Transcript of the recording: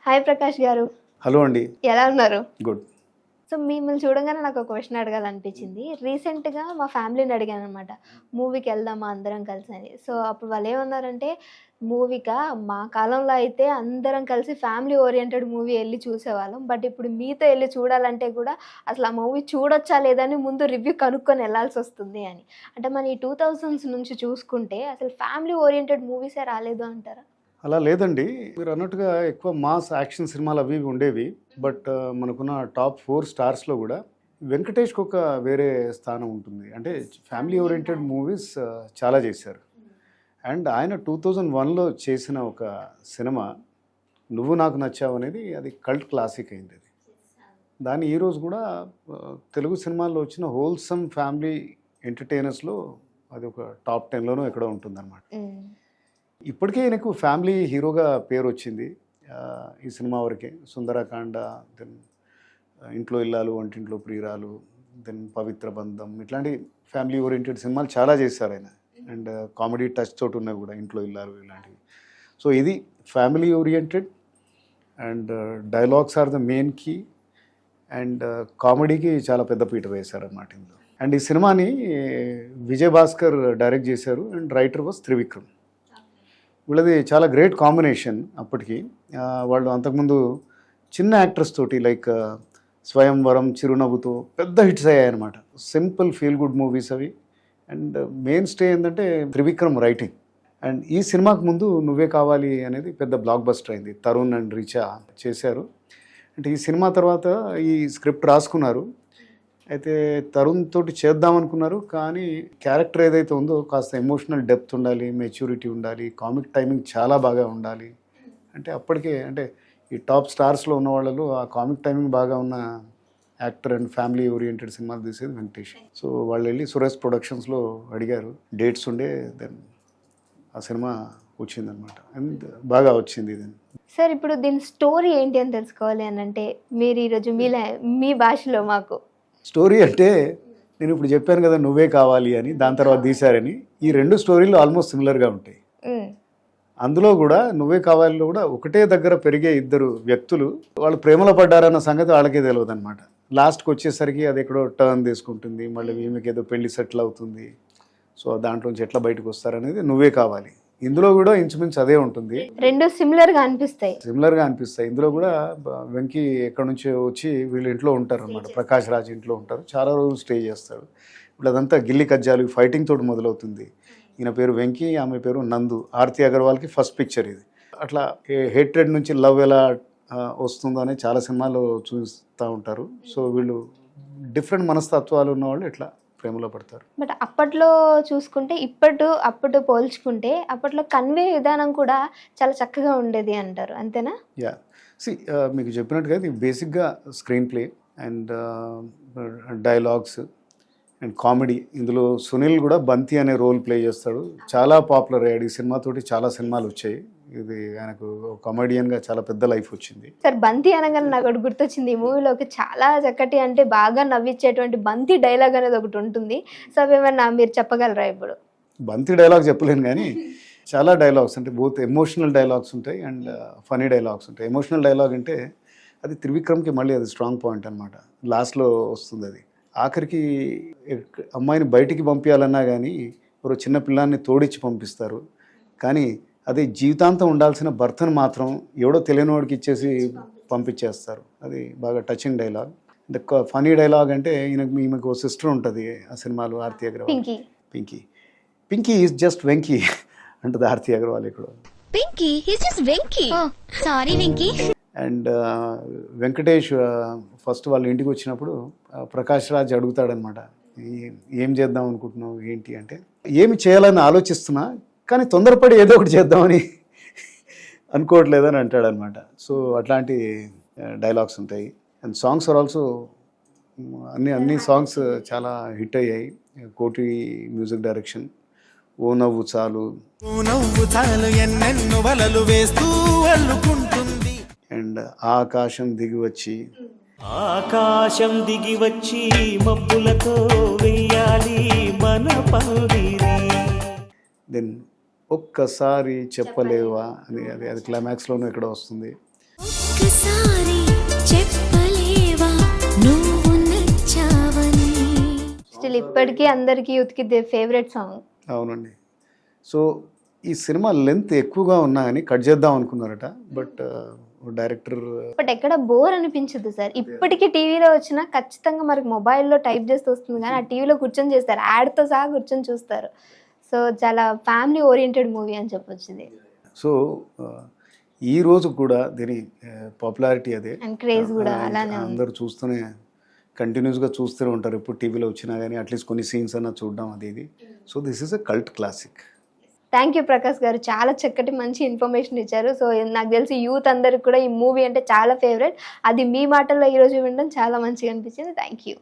Hi Prakash గారు. Hello అండి. ఎలా ఉన్నారు? గుడ్. సో మిమ్మల్ని చూడగానే నాకు ఒక క్వశ్చన్ అడగాలనిపించింది. రీసెంట్‌గా మా ఫ్యామిలీని అడిగాననమాట. మూవీకి వెళ్దామా అందరం కలిసి అని. సో అప్పుడు వాళ్ళు ఏమన్నారంటే, మూవీకా మా కాలంలో అయితే అందరం కలిసి ఫ్యామిలీ ఓరియెంటెడ్ మూవీ ఎళ్లి చూసేవాళ్ళం. బట్ ఇప్పుడు మీతో ఎళ్లి చూడాలంటే కూడా అసలు ఆ మూవీ చూడొచ్చా లేదా అని ముందు రివ్యూ కనుక్కొని ఎళ్ళాల్సొస్తుంది అని. అంటే మన ఈ 2000s నుంచి చూసుకుంటే అసలు ఫ్యామిలీ ఓరియెంటెడ్ మూవీసే రాలేదు అంటారా? అలా లేదండి. మీరు అన్నట్టుగా ఎక్కువ మాస్ యాక్షన్ సినిమాలు అవి ఇవి ఉండేవి. బట్ మనకున్న టాప్ 4 స్టార్స్‌లో కూడా వెంకటేష్‌కి ఒక వేరే స్థానం ఉంటుంది. అంటే ఫ్యామిలీ ఓరియెంటెడ్ మూవీస్ చాలా చేశారు. అండ్ ఆయన 2001లో చేసిన ఒక సినిమా 'నువ్వు నాకు నచ్చావు' అనేది అది కల్ట్ క్లాసిక్ అయింది. అది దాన్ని ఈరోజు కూడా తెలుగు సినిమాల్లో వచ్చిన హోల్సమ్ ఫ్యామిలీ ఎంటర్‌టైనర్స్‌లో అది ఒక టాప్ 10లోనో ఎక్కడో ఉంటుందన్నమాట. ఇప్పటికే ఆయనకు ఫ్యామిలీ హీరోగా పేరు వచ్చింది. ఈ సినిమా వరకే 'సుందరకాండ', దెన్ 'ఇంట్లో ఇల్లాలు వంటింట్లో ప్రియురాలు', దెన్ 'పవిత్ర బంధం' ఇట్లాంటి ఫ్యామిలీ ఓరియంటెడ్ సినిమాలు చాలా చేశారు ఆయన. అండ్ కామెడీ టచ్ తోటి ఉన్నాయి కూడా 'ఇంట్లో ఇల్లాలు' ఇలాంటివి. సో ఇది family oriented and dialogues are the main key and కామెడీకి చాలా పెద్ద పీట వేశారన్నమాట ఇందులో. అండ్ ఈ సినిమాని విజయ్ భాస్కర్ డైరెక్ట్ చేశారు అండ్ రైటర్ వాజ్ త్రివిక్రమ్. వీళ్ళది చాలా గ్రేట్ కాంబినేషన్. అప్పటికి వాళ్ళు అంతకుముందు చిన్న యాక్టర్స్ తోటి లైక్ 'స్వయంవరం', 'చిరునవ్వుతో' పెద్ద హిట్స్ అయ్యాయన్నమాట. సింపుల్ ఫీల్ గుడ్ మూవీస్ అవి. అండ్ మెయిన్ స్టే ఏంటంటే త్రివిక్రమ్ రైటింగ్. అండ్ ఈ సినిమాకు ముందు 'నువ్వే కావాలి' అనేది పెద్ద బ్లాక్ బస్టర్ అయింది. తరుణ్ అండ్ రిచా చేశారు. అంటే ఈ సినిమా తర్వాత ఈ స్క్రిప్ట్ రాసుకున్నారు. అయితే తరుణ్ తోటి చేద్దామనుకున్నారు. కానీ క్యారెక్టర్ ఏదైతే ఉందో కాస్త ఎమోషనల్ డెప్త్ ఉండాలి, మెచ్యూరిటీ ఉండాలి, కామిక్ టైమింగ్ చాలా బాగా ఉండాలి. అంటే అప్పటికే అంటే ఈ టాప్ స్టార్స్లో ఉన్న వాళ్ళలో ఆ కామిక్ టైమింగ్ బాగా ఉన్న యాక్టర్ అండ్ ఫ్యామిలీ ఓరియంటెడ్ సినిమాలు తీసేది వెంకటేష్. సో వాళ్ళు వెళ్ళి సురేష్ ప్రొడక్షన్స్లో అడిగారు, డేట్స్ ఉండే, దెన్ ఆ సినిమా వచ్చిందనమాట. అండ్ బాగా వచ్చింది ఇది. సార్ ఇప్పుడు దీని స్టోరీ ఏంటి అని తెలుసుకోవాలి అని అంటే మీరు ఈరోజు మీ భాషలో మాకు స్టోరీ అంటే నేను ఇప్పుడు చెప్పాను కదా 'నువ్వే కావాలి' అని, దాని తర్వాత తీశారని. ఈ 2 స్టోరీలు ఆల్మోస్ట్ సిమిలర్గా ఉంటాయి. అందులో కూడా 'నువ్వే కావాలి'లో కూడా ఒకటే దగ్గర పెరిగే ఇద్దరు వ్యక్తులు వాళ్ళు ప్రేమలో పడ్డారన్న సంగతి వాళ్ళకే తెలియదు అనమాట. లాస్ట్కి వచ్చేసరికి అది ఎక్కడో టర్న్ తీసుకుంటుంది. మళ్ళీ ఈమెకి ఏదో పెళ్లి సెటిల్ అవుతుంది. సో దాంట్లోంచి ఎట్లా బయటకు వస్తారనేది 'నువ్వే కావాలి'. ఇందులో కూడా ఇంచుమించు అదే ఉంటుంది. 2 సిమిలర్గా అనిపిస్తాయి. ఇందులో కూడా వెంకీ ఎక్కడి నుంచో వచ్చి వీళ్ళు ఇంట్లో ఉంటారు అన్నమాట. ప్రకాష్ రాజ్ ఇంట్లో ఉంటారు. చాలా రోజులు స్టే చేస్తాడు. ఇప్పుడు అదంతా గిల్లి కజ్జాలు ఫైటింగ్ తోటి మొదలవుతుంది. ఈయన పేరు వెంకీ, ఆమె పేరు నందు. ఆర్తి అగర్వాల్కి ఫస్ట్ పిక్చర్ ఇది. అట్లా హేట్రెడ్ నుంచి లవ్ ఎలా వస్తుందో అని చాలా సినిమాలు చూస్తూ ఉంటారు. సో వీళ్ళు డిఫరెంట్ మనస్తత్వాలు ఉన్నవాళ్ళు ఇట్లా ప్రేమలో పడతారు. బట్ అప్పట్లో చూసుకుంటే అప్పుడు పోల్చుకుంటే అప్పట్లో కన్వే విధానం కూడా చాలా చక్కగా ఉండేది అంటారు, అంతేనా? యా, మీకు చెప్పినట్టుగా ఇది బేసిక్గా screen play and dialogues and comedy. ఇందులో సునీల్ కూడా బంతి అనే రోల్ ప్లే చేస్తాడు. చాలా పాపులర్ అయ్యాడు. ఈ సినిమాతోటి చాలా సినిమాలు వచ్చాయి. ఇది ఆయనకు కామెడియన్గా చాలా పెద్ద లైఫ్ వచ్చింది. సార్ బంతి అనగానే నాకు ఒకటి గుర్తొచ్చింది. ఈ మూవీలోకి చాలా చక్కటి అంటే బాగా నవ్వించేటువంటి బంతి డైలాగ్ అనేది ఒకటి ఉంటుంది. సో అవేమన్నా మీరు చెప్పగలరా? ఇప్పుడు బంతి డైలాగ్ చెప్పలేను కానీ చాలా డైలాగ్స్ అంటే బోత్ ఎమోషనల్ డైలాగ్స్ ఉంటాయి అండ్ ఫనీ డైలాగ్స్ ఉంటాయి. ఎమోషనల్ డైలాగ్ అంటే అది త్రివిక్రమ్కి మళ్ళీ అది స్ట్రాంగ్ పాయింట్ అనమాట. లాస్ట్లో వస్తుంది అది. ఆఖరికి అమ్మాయిని బయటికి పంపించాలన్నా కానీ ఒక చిన్న పిల్లాన్ని తోడిచ్చి పంపిస్తారు. కానీ అదే జీవితాంతం ఉండాల్సిన భర్తను మాత్రం ఎవడో తెలియని వాడికి ఇచ్చేసి పంపించేస్తారు. అది బాగా టచింగ్ డైలాగ్. అంటే ఫనీ డైలాగ్ అంటే ఈమెకు సిస్టర్ ఉంటుంది ఆ సినిమాలో, ఆర్తి అగర్వాల్. పింకీ ఈజ్ జస్ట్ వెంకీ అంటుంది ఆర్తి అగర్వాల్ ఇక్కడ. అండ్ వెంకటేష్ ఫస్ట్ వాళ్ళ ఇంటికి వచ్చినప్పుడు ప్రకాష్ రాజ్ అడుగుతాడనమాట, ఏం చేద్దాం అనుకుంటున్నావు ఏంటి అంటే, ఏమి చేయాలని ఆలోచిస్తున్నా కానీ తొందరపడి ఏదో ఒకటి చేద్దామని అనుకోవట్లేదని అంటాడనమాట. సో అట్లాంటి డైలాగ్స్ ఉంటాయి. అండ్ సాంగ్స్ ఆర్ ఆల్సో అన్ని సాంగ్స్ చాలా హిట్ అయ్యాయి. కోటి మ్యూజిక్ డైరెక్షన్. ఓ నవ్వు చాలు ఎన్నెన్నో వలలు వేస్తూ అల్లుకుంటుంది. అండ్ ఆకాశం దిగి వచ్చి మబ్బులతో వెయ్యాలి మన పందిరి. దెన్ ఒక్కసారి చెప్పలేవా అని అది క్లైమాక్స్లోనూ ఇక్కడ వస్తుంది. ఒక్కసారి చెప్పలేవా నువ్వు నచ్చావని. స్టిల్ ఇప్పటికీ అందరికీ యూత్కి ఫేవరెట్ సాంగ్. అవునండి. సో ఈ సినిమా లెంత్ ఎక్కువగా ఉన్నా అని కట్ చేద్దాం అనుకున్నారట, బట్ డైరెక్టర్ బట్ ఎక్కడ బోర్ అనిపించదు సార్. ఇప్పటికీ టీవీలో వచ్చినా ఖచ్చితంగా మనకి మొబైల్లో టైప్ చేస్తే వస్తుంది, కానీ ఆ టీవీలో కూర్చొని చేస్తారు, యాడ్తో సహా కూర్చొని చూస్తారు. సో చాలా ఫ్యామిలీ ఓరియంటెడ్ మూవీ అని చెప్పొచ్చు ఇది. సో ఈ రోజు కూడా దీని పాపులారిటీ అదే, అండ్ క్రేజ్ కూడా అలానే ఉంది. అందరూ చూస్తూనే కంటిన్యూస్గా చూస్తూనే ఉంటారు. ఎప్పుడు టీవీలో వచ్చినా కానీ అట్లీస్ట్ కొన్ని సీన్స్ అన్నా చూడడం అది ఇది. So this is a cult classic. Thank you Prakash గారు, చాలా చక్కటి మంచి ఇన్ఫర్మేషన్ ఇచ్చారు. సో నాకు తెలిసి యూత్ అందరికి కూడా ఈ మూవీ అంటే చాలా ఫేవరెట్. అది మీ మాటల్లో ఈరోజు వినడం చాలా మంచిగా అనిపించింది. Thank you.